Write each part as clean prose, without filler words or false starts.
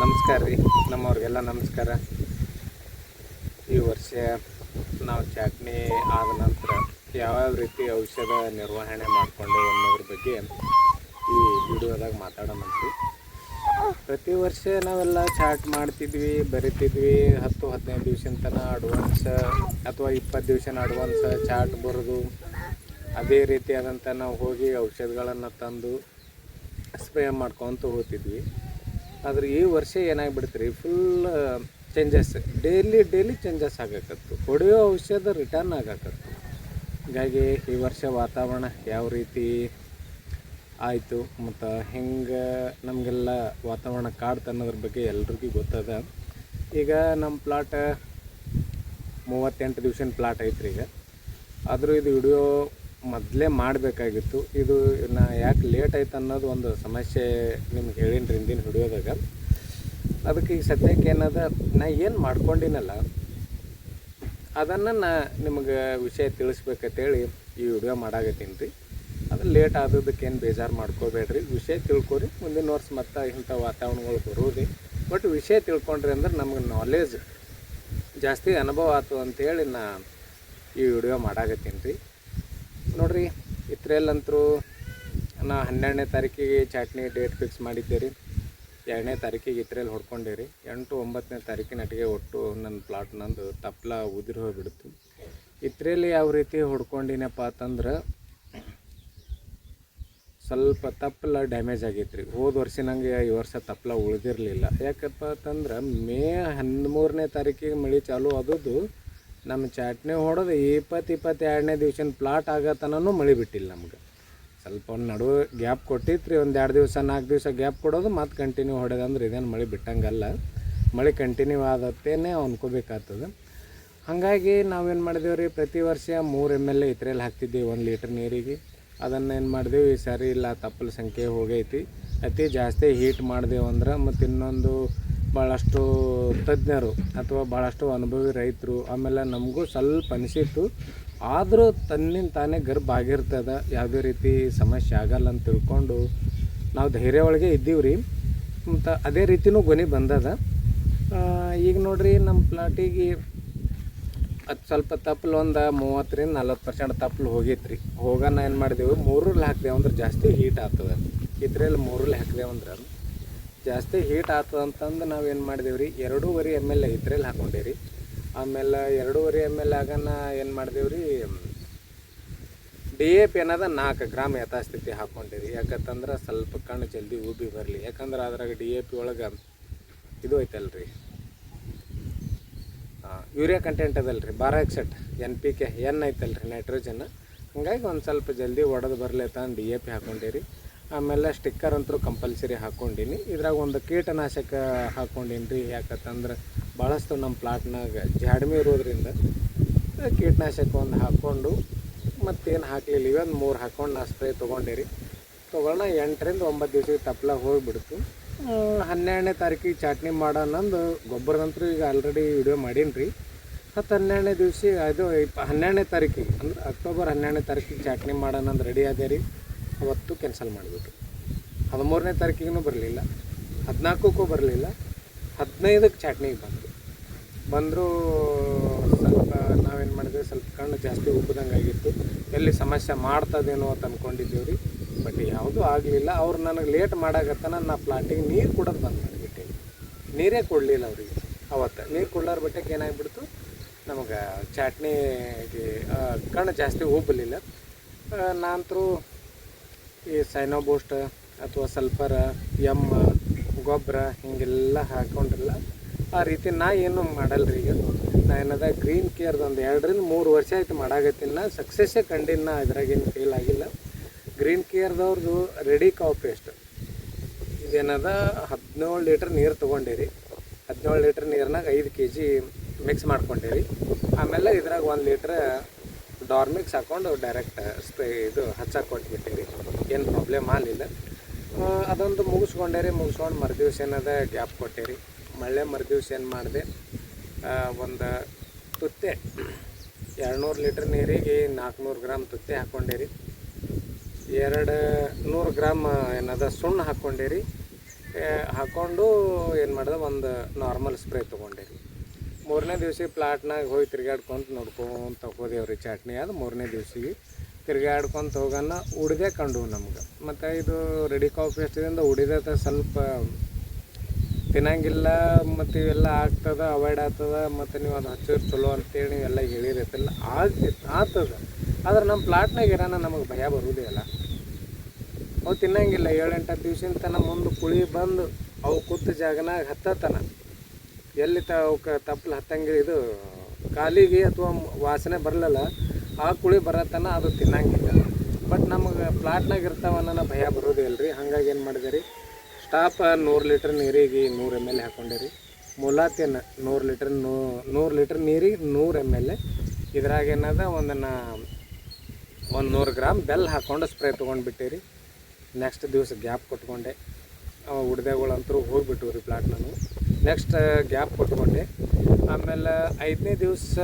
ನಮಸ್ಕಾರ ರೀ. ನಮ್ಮವ್ರಿಗೆಲ್ಲ ನಮಸ್ಕಾರ. ಈ ವರ್ಷ ನಾವು ಚಾಟ್ನಿ ಆದ ನಂತರ ಯಾವ್ಯಾವ ರೀತಿ ಔಷಧ ನಿರ್ವಹಣೆ ಮಾಡಿಕೊಂಡು ಅನ್ನೋದ್ರ ಬಗ್ಗೆ ಈ ವಿಡಿಯೋದಾಗ ಮಾತಾಡೋಣಂತ್ರಿ. ಪ್ರತಿ ವರ್ಷ ನಾವೆಲ್ಲ ಚಾಟ್ ಮಾಡ್ತಿದ್ವಿ, ಬರಿತಿದ್ವಿ. 10-15 ದಿವ್ಸಿನ ತನಕ ಅಡ್ವಾನ್ಸ್ ಅಥವಾ 20 ದಿವ್ಸಿನ ಅಡ್ವಾನ್ಸ್ ಚಾಟ್ ಬರೋದು. ಅದೇ ರೀತಿಯಾದಂಥ ನಾವು ಹೋಗಿ ಔಷಧಗಳನ್ನು ತಂದು ಸ್ಪ್ರೇ ಮಾಡ್ಕೊತ ಹೋಗ್ತಿದ್ವಿ. ಆದ್ರೆ ಈ ವರ್ಷ ಏನಾಗ್ಬಿಡ್ತು ರೀ, ಫುಲ್ ಚೇಂಜಸ್, ಡೈಲಿ ಚೇಂಜಸ್ ಆಗಕತ್ತು. ಹೊಡೆಯೋ ಔಷಧ ರಿಟರ್ನ್ ಆಗಕತ್ತು. ಹೀಗಾಗಿ ಈ ವರ್ಷ ವಾತಾವರಣ ಯಾವ ರೀತಿ ಆಯಿತು ಮತ್ತು ಹೆಂಗೆ ನಮಗೆಲ್ಲ ವಾತಾವರಣ ಕಾಡ್ತು ಅನ್ನೋದ್ರ ಬಗ್ಗೆ ಎಲ್ರಿಗೂ ಗೊತ್ತದ. ಈಗ ನಮ್ಮ ಪ್ಲಾಟ್ 38 ದಿವ್ಸಿನ ಪ್ಲಾಟ್ ಐತ್ರಿ. ಈಗ ಆದರೂ ಇದು ವಿಡಿಯೋ ಮೊದಲೇ ಮಾಡಬೇಕಾಗಿತ್ತು. ಇದು ನಾ ಯಾಕೆ ಲೇಟ್ ಆಯ್ತು ಅನ್ನೋದು ಒಂದು ಸಮಸ್ಯೆ ನಿಮ್ಗೆ ಹೇಳೀನಿ ರೀ ಹಿಂದಿನ ವಿಡಿಯೋದಾಗ. ಅದಕ್ಕೆ ಈಗ ಸದ್ಯಕ್ಕೆ ಏನದ, ನಾ ಏನು ಮಾಡ್ಕೊಂಡಿನಲ್ಲ ಅದನ್ನು ನಾ ನಿಮಗೆ ವಿಷಯ ತಿಳಿಸ್ಬೇಕಂತೇಳಿ ಈ ವಿಡಿಯೋ ಮಾಡಾಕತ್ತೀನಿ ರೀ. ಅದು ಲೇಟ್ ಆದದಕ್ಕೇನು ಬೇಜಾರು ಮಾಡ್ಕೋಬೇಡ್ರಿ. ವಿಷಯ ತಿಳ್ಕೊರಿ. ಮುಂದಿನ ವರ್ಷ ಮತ್ತು ಇಂಥ ವಾತಾವರಣಗಳು ಬರೋದು. ಬಟ್ ವಿಷಯ ತಿಳ್ಕೊಂಡ್ರಿ ಅಂದ್ರೆ ನಮ್ಗೆ ನಾಲೆಜ್ ಜಾಸ್ತಿ ಅನುಭವ ಆಯ್ತು ಅಂಥೇಳಿ ನಾ ಈ ವಿಡಿಯೋ ಮಾಡಾಕತ್ತೀನಿ ರೀ. ನೋಡಿರಿ, ಇತ್ರೆಲ್ಲಂತರೂ ನಾ 12ನೇ ತಾರೀಕಿಗೆ ಚಾಟ್ನಿ ಡೇಟ್ ಫಿಕ್ಸ್ ಮಾಡಿದ್ದೆ ರೀ. 2ನೇ ತಾರೀಕಿಗೆ ಇತ್ರೆಲ್ಲಿ ಹೊಡ್ಕೊಂಡೆ ರೀ. 8-9ನೇ ತಾರೀಕಿನಟ್ಟಿಗೆ ಒಟ್ಟು ನನ್ನ ಪ್ಲಾಟ್ ನಂದು ತಪ್ಪಲ ಉದುರಿ ಹೋಗಿಬಿಡ್ತು. ಇತ್ರೆಯಲ್ಲಿ ಯಾವ ರೀತಿ ಹೊಡ್ಕೊಂಡಿನಪ್ಪ ಅಂತಂದ್ರೆ ಸ್ವಲ್ಪ ತಪ್ಪಲ ಡ್ಯಾಮೇಜ್ ಆಗೈತೆ ರೀ. ಹೋದ ವರ್ಷ ನಂಗೆ ಈ ವರ್ಷ ತಪ್ಪಲ ಉಳಿದಿರಲಿಲ್ಲ. ಯಾಕಪ್ಪ ಅಂತಂದ್ರೆ ಮೇ 13ನೇ ತಾರೀಕಿಗೆ ಮಳೆ ಚಾಲು ಆದದ್ದು. ನಮ್ಮ ಚಾಟ್ನಿ ಹೊಡೆದು 20-22ನೇ ದಿವ್ಸಿನ ಪ್ಲಾಟ್ ಆಗತನೂ ಮಳೆ ಬಿಟ್ಟಿಲ್ಲ ನಮ್ಗೆ. ಸ್ವಲ್ಪ ಒಂದು ನಡುವೆ ಗ್ಯಾಪ್ ಕೊಟ್ಟಿತ್ತು ರೀ. ಒಂದು 2 ದಿವಸ 4 ದಿವಸ ಗ್ಯಾಪ್ ಕೊಡೋದು, ಮತ್ತು ಕಂಟಿನ್ಯೂ ಹೊಡೆದಂದ್ರೆ ಇದೇನು ಮಳೆ ಬಿಟ್ಟಂಗಲ್ಲ. ಮಳೆ ಕಂಟಿನ್ಯೂ ಆದತ್ತೇನೆ ಅನ್ಕೋಬೇಕಾಗ್ತದೆ. ಹಾಗಾಗಿ ನಾವೇನು ಮಾಡಿದೆವು ರೀ, ಪ್ರತಿ ವರ್ಷ 3 ml ಇತ್ರೆಯಲ್ಲಿ ಹಾಕ್ತಿದ್ದೀವಿ 1 ಲೀಟ್ರ್ ನೀರಿಗೆ. ಅದನ್ನು ಏನು ಮಾಡಿದೆವು, ಈ ಸಾರಿ ಇಲ್ಲ, ತಪ್ಪಲ ಸಂಖ್ಯೆ ಹೋಗೈತಿ. ಅತಿ ಜಾಸ್ತಿ ಹೀಟ್ ಮಾಡಿದೆವು ಅಂದ್ರೆ ಮತ್ತು ಇನ್ನೊಂದು ಭಾಳಷ್ಟು ತಜ್ಞರು ಅಥವಾ ಭಾಳಷ್ಟು ಅನುಭವಿ ರೈತರು, ಆಮೇಲೆ ನಮಗೂ ಸ್ವಲ್ಪ ಅನಿಸಿತ್ತು. ಆದರೂ ತನ್ನಿಂದ ತಾನೇ ಗರ್ಭ ಆಗಿರ್ತದೆ, ಯಾವುದೇ ರೀತಿ ಸಮಸ್ಯೆ ಆಗಲ್ಲ ಅಂತ ತಿಳ್ಕೊಂಡು ನಾವು ಧೈರ್ಯ ಒಳಗೆ ಇದ್ದೀವಿ ರೀ. ಮತ್ತು ಅದೇ ರೀತಿಯೂ ಗೊನೆ ಬಂದದ. ಈಗ ನೋಡಿರಿ, ನಮ್ಮ ಪ್ಲಾಟಿಗೆ ಅದು ಸ್ವಲ್ಪ ತಪ್ಪಲು ಒಂದು 30-40% ತಪ್ಪಲು ಹೋಗೈತೆ ರೀ. ಹೋಗೋಣ ಏನು ಮಾಡಿದೆವು, 3ರಲ್ಲಿ ಹಾಕಿದೆವು ಅಂದ್ರೆ ಜಾಸ್ತಿ ಹೀಟ್ ಆಗ್ತದೆ. ಇದ್ರಲ್ಲಿ 3ರಲ್ಲಿ ಹಾಕಿದೆವು ಅಂದ್ರೆ ಜಾಸ್ತಿ ಹೀಟ್ ಆಗ್ತದೆ ಅಂತಂದು ನಾವೇನು ಮಾಡಿದೆವು ರೀ, 2.5 ml ಇದ್ರಲ್ಲಿ ಹಾಕ್ಕೊಂಡೇವಿ ರೀ. ಆಮೇಲೆ 2.5 ml ಆಗೋಣ ಏನು ಮಾಡಿದೆವು ರೀ, DAP ಏನದ 4 ಗ್ರಾಮ್ ಯಥಾಸ್ಥಿತಿ ಹಾಕ್ಕೊಂಡೇವಿ. ಯಾಕಂತಂದ್ರೆ ಸ್ವಲ್ಪ ಕಣ್ಣು ಜಲ್ದಿ ಉಬ್ಬಿ ಬರಲಿ. ಯಾಕಂದ್ರೆ ಅದ್ರಾಗ DAP ಒಳಗೆ ಇದು ಐತಲ್ಲ ರೀ, ಯೂರಿಯಾ ಕಂಟೆಂಟ್ ಅದಲ್ಲ ರೀ, ಬಾರಾಕ್ಸೈಡ್, NPK, N ಐತಲ್ಲ ರೀ, ನೈಟ್ರೋಜನ್. ಹಂಗಾಗಿ ಒಂದು ಸ್ವಲ್ಪ ಜಲ್ದಿ ಒಡೆದು ಬರಲಿ ಅಂತ DAP ಹಾಕ್ಕೊಂಡೇರಿ. ಆಮೇಲೆ ಸ್ಟಿಕ್ಕರ್ ಅಂತೂ ಕಂಪಲ್ಸರಿ ಹಾಕ್ಕೊಂಡೀನಿ. ಇದ್ರಾಗ ಒಂದು ಕೀಟನಾಶಕ ಹಾಕ್ಕೊಂಡೀನಿ ರೀ. ಯಾಕಂತಂದ್ರೆ ಭಾಳಷ್ಟು ನಮ್ಮ ಪ್ಲಾಟ್ನಾಗ ಜಾಡ್ಮೆ ಇರೋದ್ರಿಂದ ಕೀಟನಾಶಕ ಒಂದು ಹಾಕ್ಕೊಂಡು ಮತ್ತೇನು ಹಾಕಲಿಲ್ಲ. ಇವೊಂದು 3 ಹಾಕ್ಕೊಂಡು ನಾ ಸ್ಪ್ರೇ ತೊಗೊಂಡೇರಿ. ತೊಗೊಳ್ಳೋಣ 8ರಿಂದ 9 ದಿವ್ಸಕ್ಕೆ ತಪ್ಪಲ ಹೋಗಿಬಿಡ್ತು. 12ನೇ ತಾರೀಕಿಗೆ ಚಾಟ್ನಿ ಮಾಡೋಣಂದು ಗೊಬ್ಬರದಂತೂ ಈಗ ಆಲ್ರೆಡಿ ವಿಡಿಯೋ ಮಾಡೀನಿ ರೀ. 10-12ನೇ ದಿವಸ ಅದು 12ನೇ ತಾರೀಕಿಗೆ ಅಂದ್ರೆ ಅಕ್ಟೋಬರ್ 12ನೇ ತಾರೀಕಿಗೆ ಚಾಟ್ನಿ ಮಾಡೋಣಂದು ರೆಡಿ ಆದೆ ರೀ. ಅವತ್ತು ಕ್ಯಾನ್ಸಲ್ ಮಾಡಿಬಿಟ್ರು. 13ನೇ ತಾರೀಕಿಗೂ ಬರಲಿಲ್ಲ, 14ಕ್ಕೂ ಬರಲಿಲ್ಲ, 15ಕ್ಕೆ ಚಾಟ್ನಿಗೆ ಬಂದರು. ಸ್ವಲ್ಪ ನಾವೇನು ಮಾಡಿದ್ವಿ, ಸ್ವಲ್ಪ ಕಣ್ಣು ಜಾಸ್ತಿ ಉಬ್ಬದಂಗೆ ಆಗಿತ್ತು. ಎಲ್ಲಿ ಸಮಸ್ಯೆ ಮಾಡ್ತದೇನೋ ಅಂತ ಅಂದ್ಕೊಂಡಿದ್ದೀವಿ ರೀ. ಬಟ್ ಯಾವುದೂ ಆಗಲಿಲ್ಲ. ಅವ್ರು ನನಗೆ ಲೇಟ್ ಮಾಡಾಕತ್ತಾನ, ನಾ ಪ್ಲಾಟಿಗೆ ನೀರು ಕೊಡೋದು ಬಂದ್ ಮಾಡಿಬಿಟ್ಟೇನಿ. ನೀರೇ ಕೊಡಲಿಲ್ಲ ಅವ್ರಿಗೆ. ಅವತ್ತು ನೀರು ಕೊಡ್ಲಾರ ಬಿಟ್ಟಕ್ಕೆ ಏನಾಗ್ಬಿಡ್ತು, ನಮಗೆ ಚಾಟ್ನಿಗೆ ಕಣ್ಣು ಜಾಸ್ತಿ ಉಬ್ಬಲಿಲ್ಲ. ನಾನಂತರೂ ಈ ಸೈನೋಬೂಸ್ಟ್ ಅಥವಾ ಸಲ್ಫರ, ಗೊಬ್ಬರ ಹಿಂಗೆಲ್ಲ ಹಾಕ್ಕೊಂಡಿಲ್ಲ. ಆ ರೀತಿ ನಾ ಏನು ಮಾಡಲ್ಲ ರೀ. ಈಗ ನಾ ಏನದ ಗ್ರೀನ್ ಕೇರ್ದು ಒಂದು 2ರಿಂದ 3 ವರ್ಷ ಆಯ್ತು ಮಾಡಾಕತ್ತೀನಿ. ನಾ ಸಕ್ಸಸ್ಸೇ ಕಂಡಿನ, ಇದ್ರಾಗೇನು ಫೇಲ್ ಆಗಿಲ್ಲ. ಗ್ರೀನ್ ಕೇರ್ದವ್ರದ್ದು ರೆಡಿ ಕಾವ್ ಪೇಸ್ಟ್ ಇದೇನದ 17 ಲೀಟ್ರ್ ನೀರು ತೊಗೊಂಡೇರಿ. 17 ಲೀಟ್ರ್ ನೀರಿನಾಗ 5 kg ಮಿಕ್ಸ್ ಮಾಡ್ಕೊಂಡೇರಿ. ಆಮೇಲೆ ಇದ್ರಾಗ 1 ಲೀಟ್ರ್ ಡಾರ್ಮಿಕ್ಸ್ ಹಾಕ್ಕೊಂಡು ಡೈರೆಕ್ಟ್ ಸ್ಪ್ರೇ ಇದು ಹಚ್ಚಾಕೆ ಕೊಟ್ಬಿಟ್ಟೇರಿ. ಏನು ಪ್ರಾಬ್ಲಮ್ ಆಗಲಿಲ್ಲ. ಅದೊಂದು ಮುಗಿಸ್ಕೊಂಡೇರಿ. ಮುಗಿಸ್ಕೊಂಡು ಮರುದಿವ್ಸ ಏನದ ಗ್ಯಾಪ್ ಕೊಟ್ಟೇರಿ. ಮಳೆ ಮರುದಿವ್ಸ ಏನು ಮಾಡಿದೆ, ಒಂದು ತುತ್ತೆ 200 ಲೀಟ್ರ್ ನೀರಿಗೆ 400 ಗ್ರಾಮ್ ತುತ್ತೆ ಹಾಕ್ಕೊಂಡೇರಿ. 200 ಗ್ರಾಮ್ ಏನದ ಸುಣ್ಣ ಹಾಕ್ಕೊಂಡೇರಿ. ಹಾಕ್ಕೊಂಡು ಏನು ಮಾಡಿದೆ, ಒಂದು ನಾರ್ಮಲ್ ಸ್ಪ್ರೇ ತೊಗೊಂಡಿರಿ. 3ನೇ ದಿವ್ಸ ಪ್ಲಾಟ್ನಾಗ ಹೋಗಿ ತಿರ್ಗಾಡ್ಕೊಂತ ನೋಡ್ಕೊಂತ ಹೋದೇವ್ರಿ. ಚಟ್ನಿ ಅದು 3ನೇ ದಿವ್ಸಿಗೆ ತಿರ್ಗಾಡ್ಕೊಂತ ಹೋಗೋಣ ಉಡ್ದೆ ಕಂಡು ನಮ್ಗೆ. ಮತ್ತು ಇದು ರೆಡಿ ಕಾಫಿ ಅಷ್ಟದಿಂದ ಉಡಿದ ಸ್ವಲ್ಪ ತಿನ್ನಂಗಿಲ್ಲ, ಮತ್ತು ಇವೆಲ್ಲ ಆಗ್ತದೆ, ಅವಾಯ್ಡ್ ಆಗ್ತದೆ, ಮತ್ತು ನೀವು ಅದು ಹಚ್ಚಿದ್ರೆ ಚಲೋ ಅಂತೇಳಿ ನೀವೆಲ್ಲ ಹೇಳಿರತ್ತಿಲ್ಲ, ಆಗ್ತದೆ. ಆದ್ರೆ ನಮ್ಮ ಪ್ಲಾಟ್ನಾಗ ಇರೋಣ ನಮಗೆ ಭಯ ಬರುವುದೇ ಅಲ್ಲ. ಅವು ತಿನ್ನಂಗಿಲ್ಲ 7-8 ದಿವ್ಸದಿಂದ ತನ ಮುಂದೆ ಕುಳಿ ಬಂದು ಅವು ಕೂತ ಜಾಗನಾಗ ಹತ್ತತನ ಎಲ್ಲಿ ಅವಕ್ಕೆ ತಪ್ಪಲು ಹತ್ತಂಗಿಲ್ಲ, ಇದು ಕಾಲಿಗೆ ಅಥವಾ ವಾಸನೆ ಬರಲಿಲ್ಲ, ಆ ಕುಳಿ ಬರತನ ಅದು ತಿನ್ನಂಗಿಲ್ಲ. ಬಟ್ ನಮಗೆ ಪ್ಲಾಟ್ನಾಗ ಇರ್ತಾವನ್ನ ಭಯ ಬರೋದೇ ಇಲ್ಲರಿ. ಹಾಗಾಗಿ ಏನು ಮಾಡಿದೆ ರೀ, ಸ್ಟಾಪ್ 100 ಲೀಟ್ರ್ ನೀರಿಗೆ 100 ml ಹಾಕ್ಕೊಂಡಿರಿ. ಮುಲಾತಿನ 100 ಲೀಟ್ರ್ ನೀರಿಗೆ 100 ml. ಇದ್ರಾಗ ಏನದ ಒಂದು 100 ಗ್ರಾಮ್ ಬೆಲ್ಲ ಹಾಕ್ಕೊಂಡು ಸ್ಪ್ರೇ ತೊಗೊಂಡ್ಬಿಟ್ಟಿರಿ. ನೆಕ್ಸ್ಟ್ ದಿವಸ ಗ್ಯಾಪ್ ಕೊಟ್ಕೊಂಡೆ, ಉಡ್ದೆಗಳಂತರೂ ಹೋಗಿಬಿಟ್ಟು ರೀ ಪ್ಲಾಟ್. ನಾನು ನೆಕ್ಸ್ಟ್ ಗ್ಯಾಪ್ ಕೊಟ್ಕೊಂಡೆ. ಆಮೇಲೆ 5ನೇ ದಿವಸ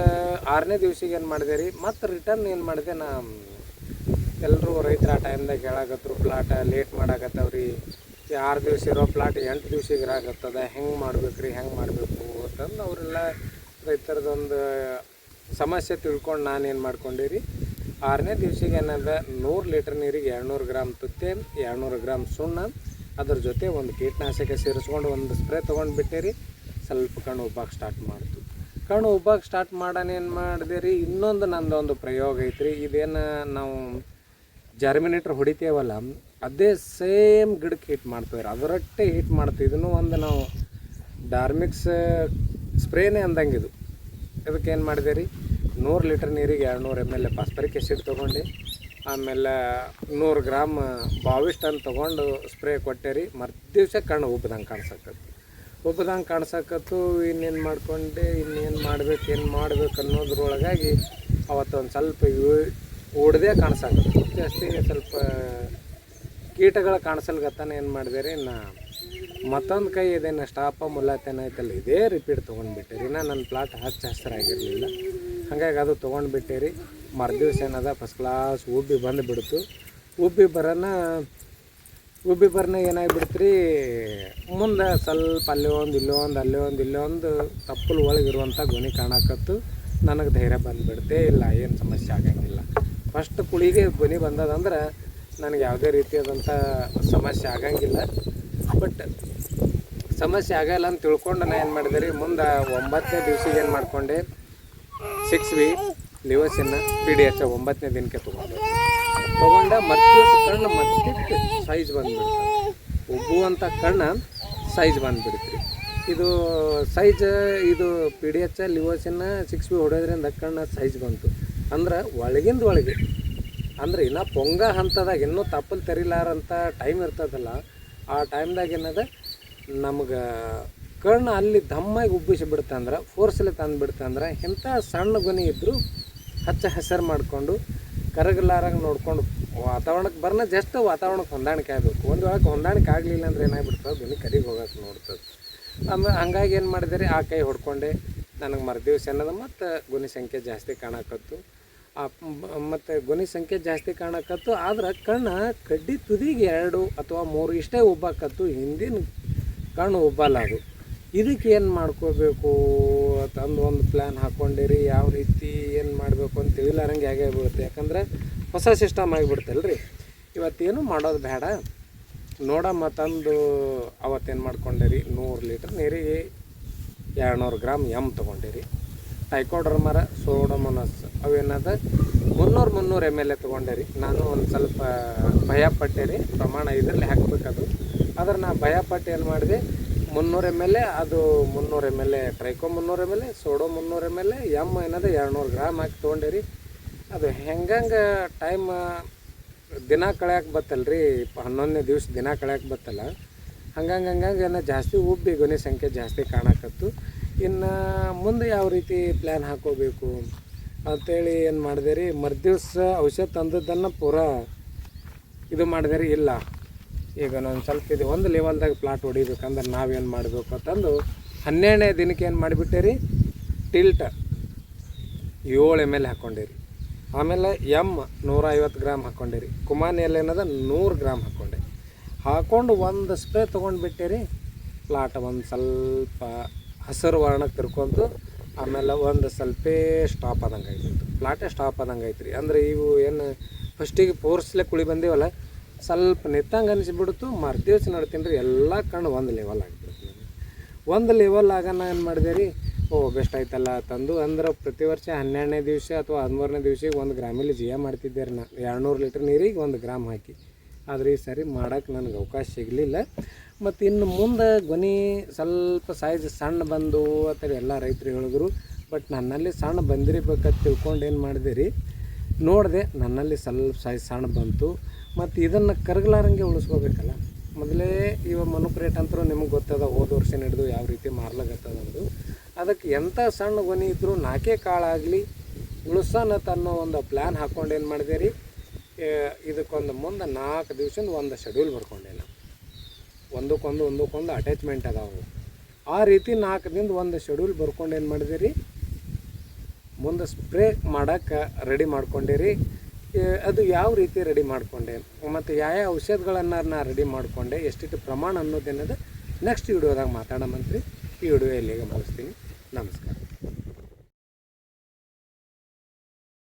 6ನೇ ದಿವ್ಸಿಗೆ ಏನು ಮಾಡಿದೆ ರೀ, ಮತ್ತು ರಿಟರ್ನ್ ಏನು ಮಾಡಿದೆ, ಎಲ್ಲರೂ ರೈತರು ಆ ಟೈಮ್ದಾಗ ಹೇಳಾಕತ್ರು ಪ್ಲಾಟ್ ಲೇಟ್ ಮಾಡಾಕತ್ತವ್ರಿ, 6 ದಿವಸ ಇರೋ ಪ್ಲಾಟ್ 8 ದಿವ್ಸಿಗೆ ಇರಾಕತ್ತದ, ಹೆಂಗೆ ಮಾಡ್ಬೇಕು ರೀ, ಹೆಂಗೆ ಮಾಡಬೇಕು ಅಂತಂದು ಅವರೆಲ್ಲ ರೈತರದೊಂದು ಸಮಸ್ಯೆ ತಿಳ್ಕೊಂಡು ನಾನೇನು ಮಾಡ್ಕೊಂಡಿರಿ, 6ನೇ ದಿವ್ಸಿಗೆ ಏನದ 100 ಲೀಟ್ರ್ ನೀರಿಗೆ 200 ಗ್ರಾಮ್ ತುತ್ತೆ, 200 ಗ್ರಾಮ್ ಸುಣ್ಣ, ಅದ್ರ ಜೊತೆ ಒಂದು ಕೀಟನಾಶಕ ಸೇರಿಸ್ಕೊಂಡು ಒಂದು ಸ್ಪ್ರೇ ತೊಗೊಂಡು ಬಿಟ್ಟೇರಿ. ಸ್ವಲ್ಪ ಕಣ್ಣು ಉಬ್ಬಾಕೆ ಸ್ಟಾರ್ಟ್ ಮಾಡ್ತು. ಕಣ್ಣು ಉಬ್ಬಾಕೆ ಸ್ಟಾರ್ಟ್ ಮಾಡೋಣ ಏನು ಮಾಡಿದೆ ರೀ, ಇನ್ನೊಂದು ನಂದೊಂದು ಪ್ರಯೋಗ ಐತ್ರಿ. ಇದೇನು ನಾವು ಜರ್ಮಿನೇಟ್ರ್ ಹೊಡಿತೇವಲ್ಲ, ಅದೇ ಸೇಮ್ ಗಿಡಕ್ಕೆ ಹೀಟ್ ಮಾಡ್ತೀವಿ, ಅದರಟ್ಟೆ ಹೀಟ್ ಮಾಡ್ತೀವಿ. ಇದನ್ನು ಒಂದು ನಾವು ಡಾರ್ಮಿಕ್ಸ್ ಸ್ಪ್ರೇನೇ ಅಂದಂಗಿದು. ಇದಕ್ಕೆ ಏನು ಮಾಡಿದೆ ರೀ, 100 ಲೀಟ್ರ್ ನೀರಿಗೆ 200 ml ಫಾಸ್ಫರಿಕ್ ಆ್ಯಸಿಡ್ ತೊಗೊಂಡು, ಆಮೇಲೆ 100 ಗ್ರಾಮ್ ಬಾವಿಸ್ಟ್ ಅಂತ ತೊಗೊಂಡು ಸ್ಪ್ರೇ ಕೊಟ್ಟೆ ರೀ. ಮರುದಿವ್ಸ ಕಣ್ಣು ಉಬ್ಬದಂಗೆ ಕಾಣಿಸಕತ್ತು. ಇನ್ನೇನು ಮಾಡ್ಕೊಂಡೆ, ಇನ್ನೇನು ಮಾಡ್ಬೇಕು ಅನ್ನೋದ್ರೊಳಗಾಗಿ ಅವತ್ತೊಂದು ಸ್ವಲ್ಪ ಉಡ್ದೇ ಕಾಣಿಸಕತ್ತು. ಜಾಸ್ತಿ ಸ್ವಲ್ಪ ಕೀಟಗಳು ಕಾಣಿಸಲ್ಗತ್ತಾನೆ ಏನು ಮಾಡಿದೆ ರೀ, ಮತ್ತೊಂದು ಕೈ ಇದೇನು ಸ್ಟಾಪ ಮುಲಾತೇನ ಐತಲ್ಲ, ಇದೇ ರಿಪೀಟ್ ತೊಗೊಂಡ್ಬಿಟ್ಟೆ ರೀ. ನನ್ನ ಪ್ಲಾಟ್ ಹಸಿರಾಗಿರಲಿಲ್ಲ, ಹಾಗಾಗಿ ಅದು ತೊಗೊಂಡ್ಬಿಟ್ಟೆ ರೀ. ಮರುದಿವ್ಸ ಏನದ ಫಸ್ಟ್ ಕ್ಲಾಸ್ ಉಬ್ಬಿ ಬಂದುಬಿಡ್ತು. ಉಬ್ಬಿ ಬರನ ಏನಾಗಿಬಿಡ್ತು ರೀ, ಮುಂದೆ ಸ್ವಲ್ಪ ಅಲ್ಲೇ ಒಂದು ತಪ್ಪಲು ಒಳಗಿರುವಂಥ ಗೊನೆ ಕಾಣಕತ್ತು. ನನಗೆ ಧೈರ್ಯ ಬಂದುಬಿಡ್ತೆ, ಇಲ್ಲ ಏನು ಸಮಸ್ಯೆ ಆಗಂಗಿಲ್ಲ. ಫಸ್ಟ್ ಕುಳಿಗೆ ಗೊನೆ ಬಂದದಂದ್ರೆ ನನಗೆ ಯಾವುದೇ ರೀತಿಯಾದಂಥ ಸಮಸ್ಯೆ ಆಗಂಗಿಲ್ಲ. ಬಟ್ ಸಮಸ್ಯೆ ಆಗಲ್ಲ ಅಂತ ತಿಳ್ಕೊಂಡು ನಾನು ಏನು ಮಾಡಿದೆ ರೀ, ಮುಂದೆ 9ನೇ ದಿವ್ಸಿಗೆ ಏನು ಮಾಡ್ಕೊಂಡೆ, 6V ಲಿವೋಸಿನ್ನ PDH 9ನೇ ದಿನಕ್ಕೆ ತೊಗೊಂಡೆ. ಮರುದಿವ್ಸ ಕಣ್ಣು ಮತ್ತೆ ಸೈಜ್ ಬಂದುಬಿಡ್ತು, ಉಬ್ಬುವಂಥ ಕಣ್ಣು ಸೈಜ್ ಬಂದುಬಿಡ್ತು. ಇದು ಇದು PDH ಲಿವೋಸಿನ್ನ 6V ಹೊಡೋದ್ರಿಂದ ಕಣ್ಣು ಸೈಜ್ ಬಂತು. ಅಂದ್ರೆ ಒಳಗೆ ಅಂದ್ರೆ ಇನ್ನೂ ಪೊಂಗ ಹಂತದಾಗ ಇನ್ನೂ ತಪ್ಪಲು ತೆರಿಲಾರಂಥ ಟೈಮ್ ಇರ್ತದಲ್ಲ, ಆ ಟೈಮ್ದಾಗ ಏನದ ನಮ್ಗೆ ಕಣ್ಣು ಅಲ್ಲಿ ದಮ್ಮಾಗಿ ಉಬ್ಬಿಸಿ ಬಿಡ್ತಂದ್ರೆ, ಫೋರ್ಸಲ್ಲಿ ತಂದುಬಿಡ್ತಂದ್ರೆ, ಇಂಥ ಸಣ್ಣ ಗೊನೆ ಇದ್ದರೂ ಹಸಿರು ಮಾಡಿಕೊಂಡು ಕರಗಲಾರಂಗೆ ನೋಡ್ಕೊಂಡು ವಾತಾವರಣಕ್ಕೆ ಜಸ್ಟ್ ವಾತಾವರಣಕ್ಕೆ ಹೊಂದಾಣಿಕೆ ಆಗಬೇಕು. ಒಂದು ವೇಳೆ ಹೊಂದಾಣಿಕೆ ಆಗಲಿಲ್ಲ ಅಂದರೆ ಏನಾಗ್ಬಿಡ್ತದೆ, ಗೊನೆ ಕರಿಗೆ ಹೋಗಕ್ಕೆ ನೋಡ್ತದೆ. ಆಮೇಲೆ ಹಂಗಾಗಿ ಏನು ಮಾಡಿದೆ, ಆ ಕೈ ಹೊಡ್ಕೊಂಡೆ. ನನಗೆ ಮರುದಿವ್ಸ ಏನದ ಮತ್ತು ಗೊನೆ ಸಂಖ್ಯೆ ಜಾಸ್ತಿ ಕಾಣಕತ್ತು. ಮತ್ತು ಗೊನೆ ಸಂಖ್ಯೆ ಜಾಸ್ತಿ ಕಾಣಕತ್ತು. ಆದ್ರೆ ಕಣ್ಣು ಕಡ್ಡಿ ತುದಿಗೆ 2 ಅಥವಾ 3 ಇಷ್ಟೇ ಉಬ್ಬಾಕತ್ತು, ಹಿಂದಿನ ಕಣ್ಣು ಉಬ್ಬಲ್ಲ. ಅದು ಇದಕ್ಕೆ ಏನು ಮಾಡ್ಕೋಬೇಕು ಅಂತಂದು ಒಂದು ಪ್ಲ್ಯಾನ್ ಹಾಕ್ಕೊಂಡಿರಿ. ಯಾವ ರೀತಿ ಏನು ಮಾಡಬೇಕು ಅಂತ ತಿಳಿಲಾರಂಗೆ ಹೇಗೆ ಬೀಳುತ್ತೆ, ಯಾಕಂದರೆ ಹೊಸ ಸಿಸ್ಟಮ್ ಆಗಿಬಿಡ್ತಲ್ಲ ರೀ. ಇವತ್ತೇನು ಮಾಡೋದು ಬೇಡ ನೋಡಮ್ಮ ತಂದು ಅವತ್ತೇನು ಮಾಡ್ಕೊಂಡಿರಿ, 100 ಲೀಟ್ರ್ ನೀರಿಗೆ 200 ಗ್ರಾಮ್ ತೊಗೊಂಡಿರಿ. ಟೈಕೋಡರ್ಮರ ಸೋಡೋಮೋನಸ್ ಅವೇನದ 300 ml ತೊಗೊಂಡಿರಿ. ನಾನು ಒಂದು ಸ್ವಲ್ಪ ಭಯಪಟ್ಟೆ ರೀ, ಪ್ರಮಾಣ ಇದರಲ್ಲಿ ಹಾಕಬೇಕದು. ಆದ್ರೆ ನಾ ಭಯಪಟ್ಟು ಏನು ಮಾಡಿದೆ, 300 ml, ಅದು 300 ml ಟ್ರೈಕೋ 300 ml, ಸೋಡೋ 300 ml, ಏನದ 200 ಗ್ರಾಮ್ ಹಾಕಿ ತೊಗೊಂಡಿರಿ. ಅದು ಹೆಂಗಂಗೆ ಟೈಮ್ ದಿನ ಕಳೆಯಕ್ಕೆ ಬತ್ತಲ್ಲ ರೀ, 11ನೇ ದಿವ್ಸ ದಿನ ಕಳೆಯಕ್ಕೆ ಬತ್ತಲ್ಲ, ಹಂಗಂಗೆ ಏನೋ ಜಾಸ್ತಿ ಉಬ್ಬಿ ಗೊನೆ ಸಂಖ್ಯೆ ಜಾಸ್ತಿ ಕಾಣಕತ್ತು. ಇನ್ನು ಮುಂದೆ ಯಾವ ರೀತಿ ಪ್ಲ್ಯಾನ್ ಹಾಕೋಬೇಕು ಅಂಥೇಳಿ ಏನು ಮಾಡಿದೆ ರೀ, ಮರುದಿವ್ಸ ಔಷಧ ತಂದದ್ದನ್ನು ಪೂರಾ ಇದು ಮಾಡಿದೆ ರೀ. ಇಲ್ಲ ಈಗ ನಾನು ಸ್ವಲ್ಪ ಇದು ಒಂದು ಲೆವೆಲ್ದಾಗ ಪ್ಲಾಟ್ ಹೊಡಿಬೇಕಂದ್ರೆ ನಾವೇನು ಮಾಡಬೇಕು ಅಂತಂದು 12ನೇ ದಿನಕ್ಕೆ ಏನು ಮಾಡಿಬಿಟ್ಟೆ ರೀ, ಟಿಲ್ಟ್ 7 ml ಹಾಕ್ಕೊಂಡಿರಿ. ಆಮೇಲೆ 150 ಗ್ರಾಮ್ ಹಾಕ್ಕೊಂಡಿರಿ. ಕುಮಾನಿಯಲ್ಲಿ ಏನದ 100 ಗ್ರಾಮ್ ಹಾಕ್ಕೊಂಡೆ. ಹಾಕ್ಕೊಂಡು ಒಂದು ಸ್ಪ್ರೇ ತೊಗೊಂಡ್ಬಿಟ್ಟೆ ರೀ, ಪ್ಲಾಟ್ ಒಂದು ಸ್ವಲ್ಪ ಹಸಿರು ವರ್ಣಕ್ಕೆ ತಿರ್ಕೊಂತು. ಆಮೇಲೆ ಒಂದು ಸ್ವಲ್ಪ ಸ್ಟಾಪ್ ಆದಂಗೆ ಆಯ್ತು, ಪ್ಲಾಟೇ ಸ್ಟಾಪ್ ಆದಂಗೆ ಐತ್ರಿ. ಅಂದರೆ ಇವು ಏನು ಫಸ್ಟಿಗೆ ಫೋರ್ಸ್ಲೆ ಕುಳಿ ಬಂದೀವಲ್ಲ, ಸ್ವಲ್ಪ ನಿತ್ತಂಗೆ ಅನಿಸ್ಬಿಡ್ತು. ಮರ್ದಿವ್ಸ ನೋಡ್ತೀನಿ ರೀ ಎಲ್ಲ ಕಣ್ಣು ಒಂದು ಲೆವೆಲ್ ಆಗಿಬಿಡ್ತು. ಒಂದು ಲೆವೆಲ್ ಆಗ ನಾನು ಏನು ಮಾಡಿದೆ ರೀ, ಬೆಸ್ಟ್ ಆಯ್ತಲ್ಲ ತಂದು. ಅಂದ್ರೆ ಪ್ರತಿ ವರ್ಷ 12ನೇ ದಿವಸ ಅಥವಾ 13ನೇ ದಿವ್ಸಕ್ಕೆ 1 ಗ್ರಾಮಲ್ಲಿ ಜಿಯ ಮಾಡ್ತಿದ್ದೆ ರೀ. ನಾನು 200 ಲೀಟ್ರ್ ನೀರಿಗೆ 1 ಗ್ರಾಮ್ ಹಾಕಿ. ಆದರೆ ಈ ಸರಿ ಮಾಡೋಕ್ಕೆ ನನಗೆ ಅವಕಾಶ ಸಿಗಲಿಲ್ಲ. ಮತ್ತು ಇನ್ನು ಮುಂದೆ ಗೊನೆ ಸ್ವಲ್ಪ ಸೈಜ್ ಸಣ್ಣ ಬಂದು ಅಥವಾ ಎಲ್ಲ ರೈತರು ಹೇಳಿದ್ರು. ಬಟ್ ನನ್ನಲ್ಲಿ ಸಣ್ಣ ಬಂದಿರಬೇಕಂತ ತಿಳ್ಕೊಂಡು ಏನು ಮಾಡಿದೆ ರೀ, ನೋಡಿದೆ ನನ್ನಲ್ಲಿ ಸ್ವಲ್ಪ ಸೈಜ್ ಸಣ್ಣ ಬಂತು. ಮತ್ತು ಇದನ್ನು ಕರಗಲಾರಂಗೆ ಉಳಿಸ್ಕೋಬೇಕಲ್ಲ. ಮೊದಲೇ ಇವ ಮನುಕ್ ರೇಟ್ ಅಂತರೂ ನಿಮಗೆ ಗೊತ್ತದ, ಹೋದ ವರ್ಷ ಹಿಡಿದು ಯಾವ ರೀತಿ ಮಾರ್ಲಾಗತ್ತದಂದು. ಅದಕ್ಕೆ ಎಂಥ ಸಣ್ಣ ಗೊನೆ ಇದ್ದರೂ 4 ಕಾಳಾಗಲಿ ಉಳಿಸೋಣ ಅನ್ನೋ ಒಂದು ಪ್ಲ್ಯಾನ್ ಹಾಕ್ಕೊಂಡು ಏನು ಮಾಡಿದೆ ರೀ, ಇದಕ್ಕೊಂದು ಮುಂದೆ 4 ದಿವ್ಸದ ಒಂದು ಶೆಡ್ಯೂಲ್ ಬರ್ಕೊಂಡೆ ನಾನು. ಒಂದಕ್ಕೊಂದು ಅಟ್ಯಾಚ್ಮೆಂಟ್ ಅದಾವು. ಆ ರೀತಿ 4 ದಿನದ ಒಂದು ಶೆಡ್ಯೂಲ್ ಬರ್ಕೊಂಡು ಏನು ಮಾಡಿದೆ ರೀ, ಮುಂದೆ ಸ್ಪ್ರೇ ಮಾಡೋಕ್ಕೆ ರೆಡಿ ಮಾಡ್ಕೊಂಡೆ ರೀ. ಅದು ಯಾವ ರೀತಿ ರೆಡಿ ಮಾಡಿಕೊಂಡೆ ಮತ್ತು ಯಾವ ಔಷಧಗಳನ್ನು ನಾನು ರೆಡಿ ಮಾಡಿಕೊಂಡೆ, ಎಷ್ಟಿಟ್ಟು ಪ್ರಮಾಣ ಅನ್ನೋದೇನದು ನೆಕ್ಸ್ಟ್ ವಿಡಿಯೋದಾಗ ಮಾತಾಡೋಮಂತ್ರಿ. ಈ ವಿಡಿಯೋ ಇಲ್ಲಿಗೆ ಮುಗಿಸ್ತೀನಿ. ನಮಸ್ಕಾರ.